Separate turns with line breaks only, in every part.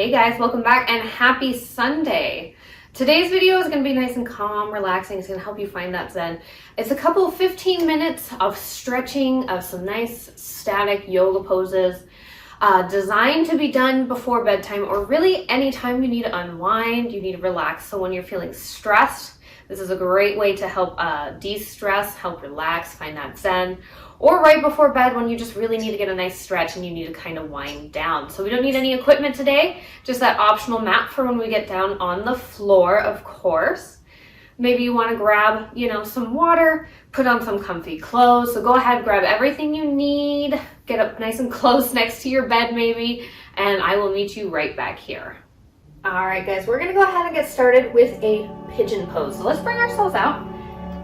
Hey guys, welcome back and happy Sunday. Today's video is going to be nice and calm, relaxing. It's going to help you find that zen. It's a couple 15 minutes of stretching of some nice static yoga poses designed to be done before bedtime or really anytime you need to unwind, you need to relax. So when you're feeling stressed, this is a great way to help de-stress, help relax, find that zen. Or right before bed when you just really need to get a nice stretch and you need to kind of wind down. So we don't need any equipment today, just that optional mat for when we get down on the floor, of course. Maybe you want to grab, some water, put on some comfy clothes. So go ahead, grab everything you need, get up nice and close next to your bed maybe, and I will meet you right back here. All right, guys, we're gonna go ahead and get started with a pigeon pose. So let's bring ourselves out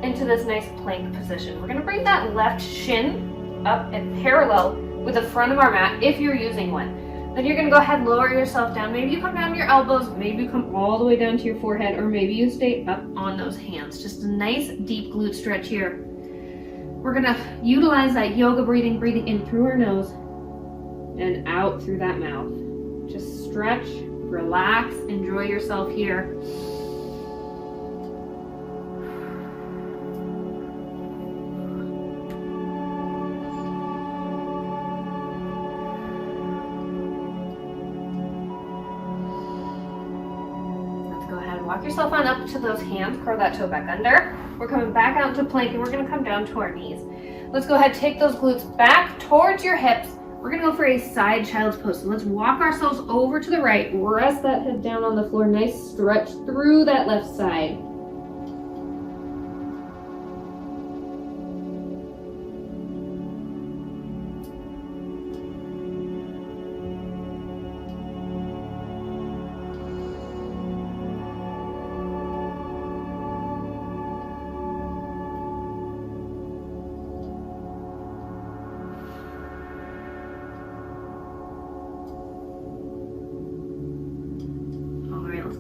into this nice plank position. We're gonna bring that left shin up and parallel with the front of our mat if you're using one. Then you're gonna go ahead and lower yourself down. Maybe you come down to your elbows, maybe you come all the way down to your forehead, or maybe you stay up on those hands. Just a nice deep glute stretch here. We're gonna utilize that yoga breathing in through our nose and out through that mouth. Just stretch, relax, enjoy yourself here. Walk yourself on up to those hands, curl that toe back under. We're coming back out to plank and we're gonna come down to our knees. Let's go ahead, take those glutes back towards your hips. We're gonna go for a side child's pose. So let's walk ourselves over to the right, rest that head down on the floor, nice stretch through that left side.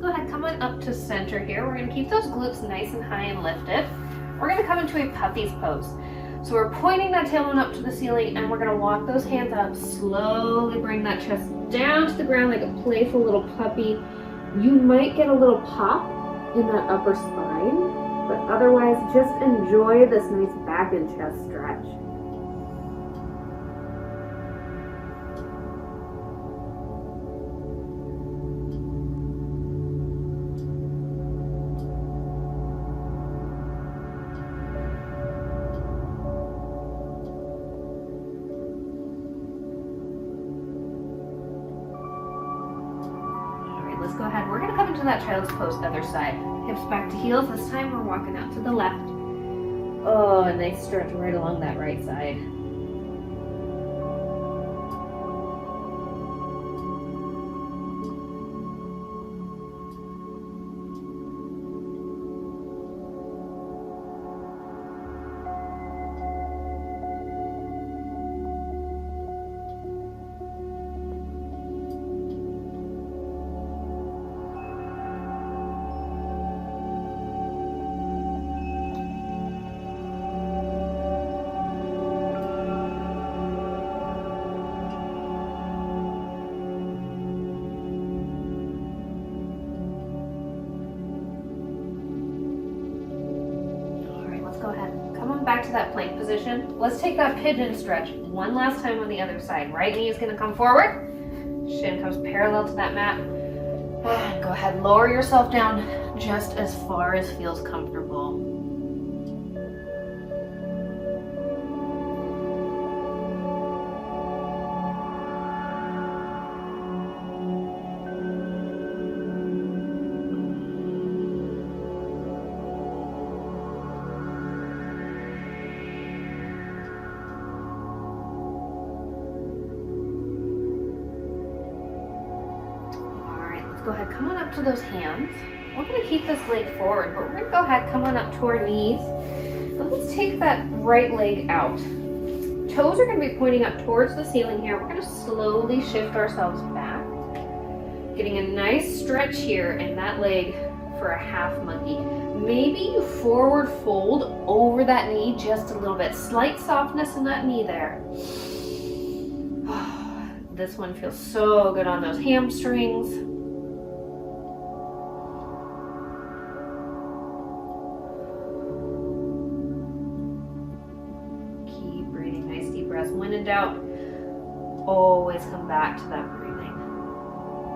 Go ahead, come on up to center here. We're going to keep those glutes nice and high and lifted. We're going to come into a puppy's pose. So we're pointing that tailbone up to the ceiling and we're going to walk those hands out, slowly bring that chest down to the ground like a playful little puppy. You might get a little pop in that upper spine, but otherwise just enjoy this nice back and chest stretch. Let's go ahead. We're going to come into that child's pose, other side. Hips back to heels. This time we're walking out to the left. Oh, a nice stretch right along that right side. Go ahead, come on back to that plank position. Let's take that pigeon stretch one last time on the other side. Right knee is going to come forward, shin comes parallel to that mat, and go ahead, lower yourself down just as far as feels comfortable. Go ahead, come on up to those hands. We're going to keep this leg forward, but we're going to go ahead, come on up to our knees. And let's take that right leg out. Toes are going to be pointing up towards the ceiling here. We're going to slowly shift ourselves back. Getting a nice stretch here in that leg for a half monkey. Maybe you forward fold over that knee just a little bit. Slight softness in that knee there. This one feels so good on those hamstrings. Keep breathing, nice deep breaths. When in doubt, always come back to that breathing.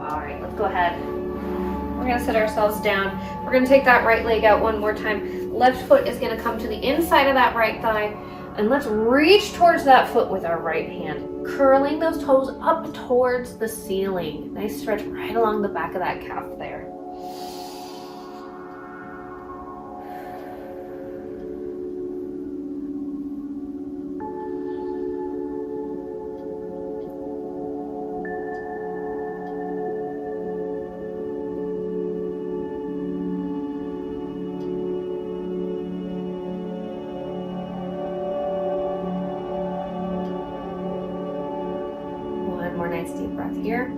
All right, let's go ahead. We're gonna sit ourselves down. We're gonna take that right leg out one more time. Left foot is gonna come to the inside of that right thigh, and let's reach towards that foot with our right hand, curling those toes up towards the ceiling. Nice stretch right along the back of that calf there. Nice deep breath here.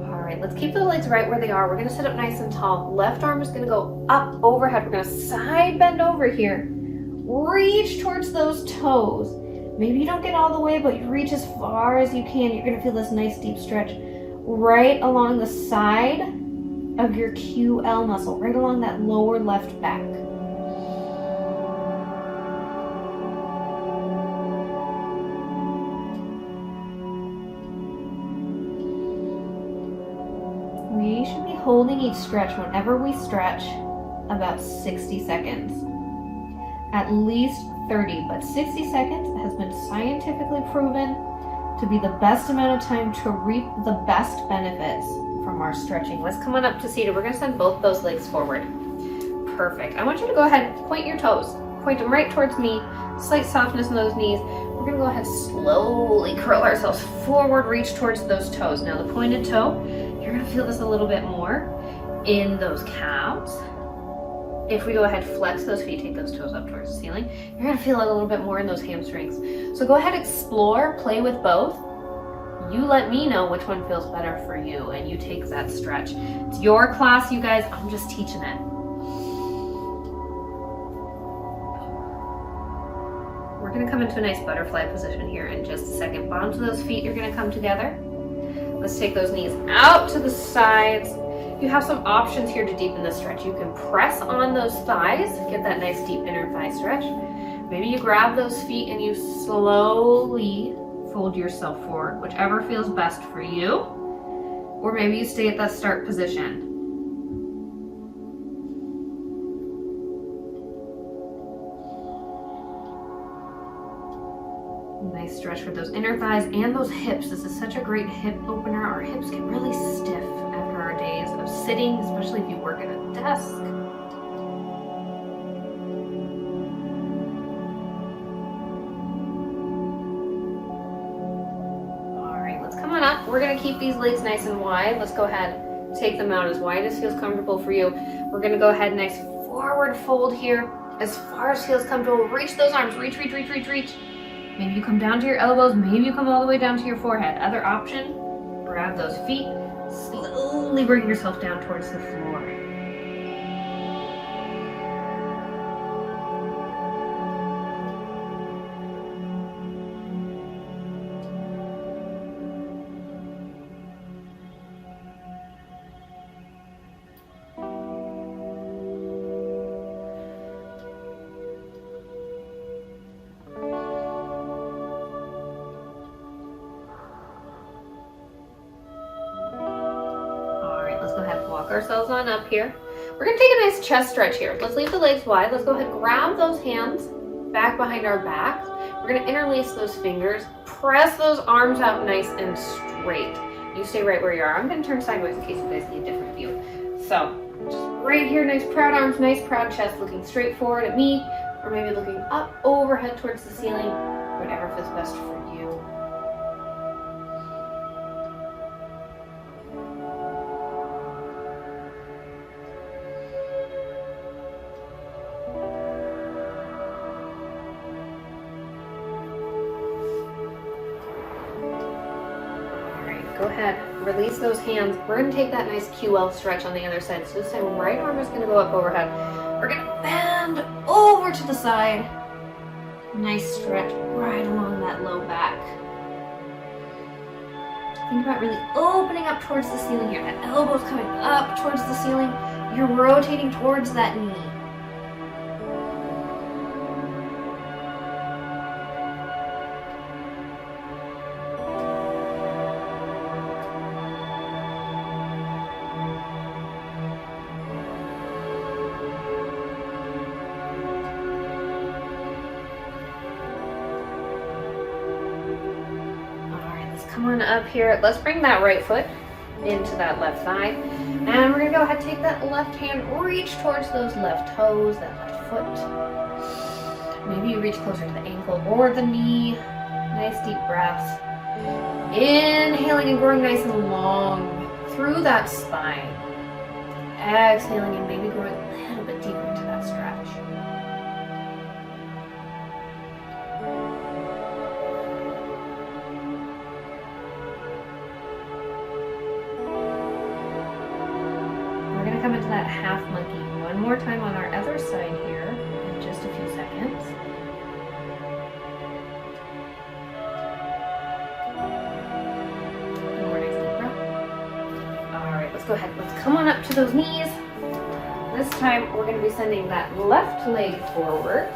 All right, let's keep the legs right where they are. We're gonna sit up nice and tall. Left arm is gonna go up overhead. We're gonna side bend over here. Reach towards those toes. Maybe you don't get all the way, but you reach as far as you can. You're gonna feel this nice deep stretch right along the side of your QL muscle, right along that lower left back. We should be holding each stretch whenever we stretch about 60 seconds. At least 30, but 60 seconds has been scientifically proven to be the best amount of time to reap the best benefits from our stretching. Let's come on up to seated. We're gonna send both those legs forward. Perfect. I want you to go ahead and point your toes. Point them right towards me. Slight softness in those knees. We're gonna go ahead and slowly curl ourselves forward, reach towards those toes. Now the pointed toe, you're gonna feel this a little bit more in those calves. If we go ahead, flex those feet, take those toes up towards the ceiling, you're gonna feel it a little bit more in those hamstrings. So go ahead, explore, play with both. You let me know which one feels better for you, and you take that stretch. It's your class, you guys, I'm just teaching it. We're gonna come into a nice butterfly position here in just a second. Bottoms of those feet are gonna come together. Let's take those knees out to the sides. You have some options here to deepen the stretch. You can press on those thighs, get that nice deep inner thigh stretch. Maybe you grab those feet and you slowly fold yourself forward, whichever feels best for you. Or maybe you stay at that start position. Nice stretch for those inner thighs and those hips. This is such a great hip opener. Our hips get really stiff after our days of sitting, especially if you work at a desk. All right, let's come on up. We're gonna keep these legs nice and wide. Let's go ahead, take them out as wide as feels comfortable for you. We're gonna go ahead, nice forward fold here, as far as feels comfortable. Reach those arms, reach, reach, reach, reach, reach. Maybe you come down to your elbows, maybe you come all the way down to your forehead. Other option, grab those feet, slowly bring yourself down towards the floor. Ourselves on up here. We're gonna take a nice chest stretch here. Let's leave the legs wide. Let's go ahead and grab those hands back behind our backs. We're gonna interlace those fingers, press those arms out nice and straight. You stay right where you are. I'm gonna turn sideways in case you guys need a different view. So just right here, nice proud arms, nice proud chest, looking straight forward at me, or maybe looking up overhead towards the ceiling, whatever feels best for you. Go ahead, release those hands. We're gonna take that nice QL stretch on the other side. So this time, right arm is gonna go up overhead. We're gonna bend over to the side. Nice stretch right along that low back. Think about really opening up towards the ceiling here. That elbow's coming up towards the ceiling. You're rotating towards that knee. Come on up here. Let's bring that right foot into that left thigh. And we're going to go ahead and take that left hand, reach towards those left toes, that left foot. Maybe you reach closer to the ankle or the knee. Nice deep breaths. Inhaling and growing nice and long through that spine. Exhaling and maybe growing a little bit deeper into that stretch. Come into that half monkey one more time on our other side here in just a few seconds. One more nice deep breath. Alright, let's go ahead. Let's come on up to those knees. This time we're going to be sending that left leg forward.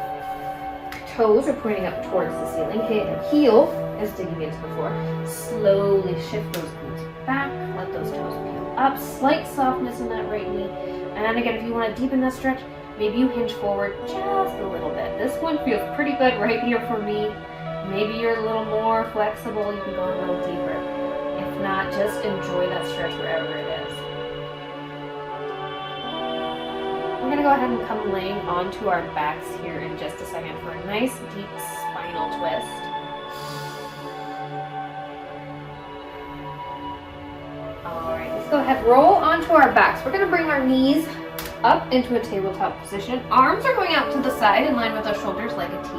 Toes are pointing up towards the ceiling. Heel is digging into the floor. Slowly shift those glutes back. Let those toes peel up, slight softness in that right knee. And again, if you want to deepen that stretch, maybe you hinge forward just a little bit. This one feels pretty good right here for me. Maybe you're a little more flexible, you can go a little deeper. If not, just enjoy that stretch wherever it is. We're going to go ahead and come laying onto our backs here in just a second for a nice deep spinal twist. Alright, let's go ahead, roll onto our backs. We're going to bring our knees up into a tabletop position. Arms are going out to the side in line with our shoulders like a T.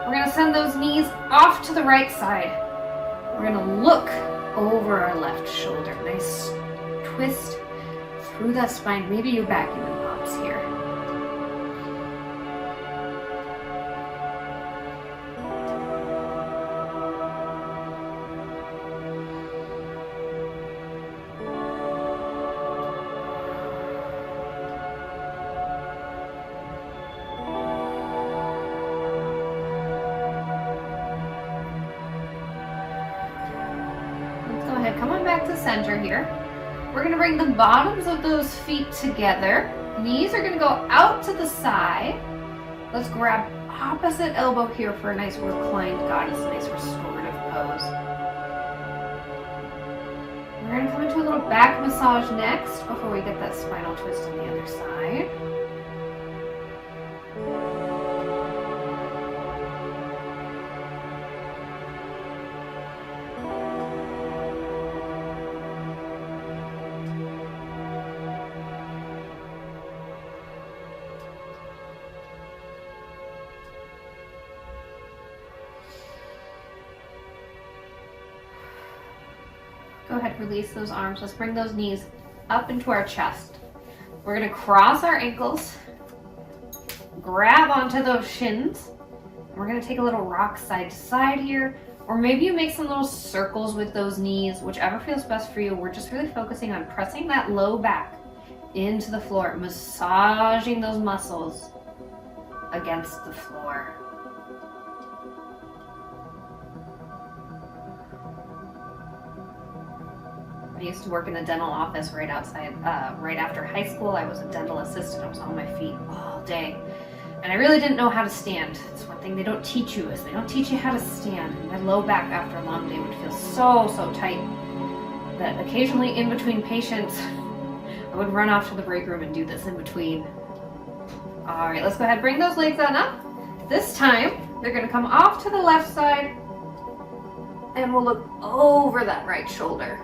We're going to send those knees off to the right side. We're going to look over our left shoulder. Nice twist through that spine. Maybe your back even pops here. Come on back to center here. We're going to bring the bottoms of those feet together. Knees are going to go out to the side. Let's grab opposite elbow here for a nice reclined goddess, nice restorative pose. We're going to come into a little back massage next before we get that spinal twist on the other side. Go ahead, release those arms. Let's bring those knees up into our chest. We're going to cross our ankles, grab onto those shins. We're going to take a little rock side to side here, or maybe you make some little circles with those knees, whichever feels best for you. We're just really focusing on pressing that low back into the floor, massaging those muscles against the floor. I used to work in a dental office right after high school. I was a dental assistant. I was on my feet all day. And I really didn't know how to stand. It's one thing they don't teach you is they don't teach you how to stand. And my low back after a long day would feel so tight that occasionally in between patients, I would run off to the break room and do this in between. All right, let's go ahead and bring those legs on up. This time, they're gonna come off to the left side and we'll look over that right shoulder.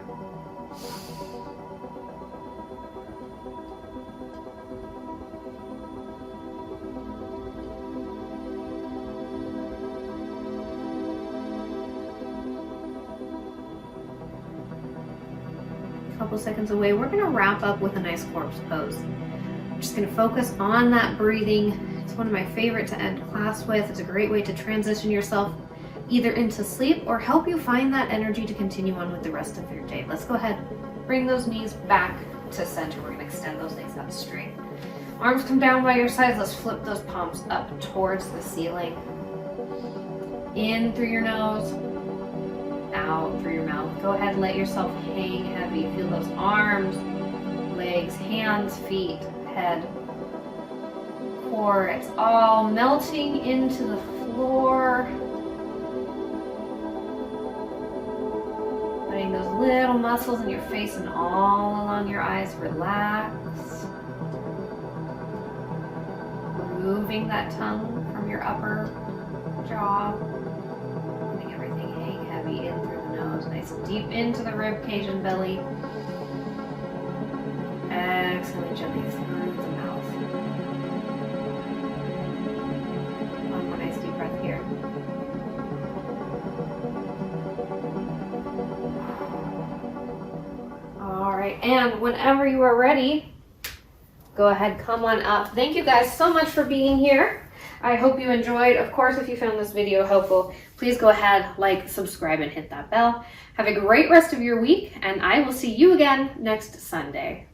Couple seconds away, we're going to wrap up with a nice corpse pose. I'm just going to focus on that breathing. It's one of my favorite to end class with. It's a great way to transition yourself either into sleep or help you find that energy to continue on with the rest of your day. Let's go ahead, bring those knees back to center. We're gonna extend those legs out straight. Arms come down by your sides. Let's flip those palms up towards the ceiling. In through your nose, out through your mouth. Go ahead and let yourself hang heavy. Feel those arms, legs, hands, feet, head, core. It's all melting into the floor. Letting those little muscles in your face and all along your eyes relax. Removing that tongue from your upper jaw. Letting everything hang heavy in through the nose. Nice and deep into the rib cage and belly. Exhaling gently through the mouth. One more nice deep breath here. All right, and whenever you are ready, go ahead, come on up. Thank you guys so much for being here. I hope you enjoyed. Of course, if you found this video helpful, please go ahead, like, subscribe, and hit that bell. Have a great rest of your week, and I will see you again next Sunday.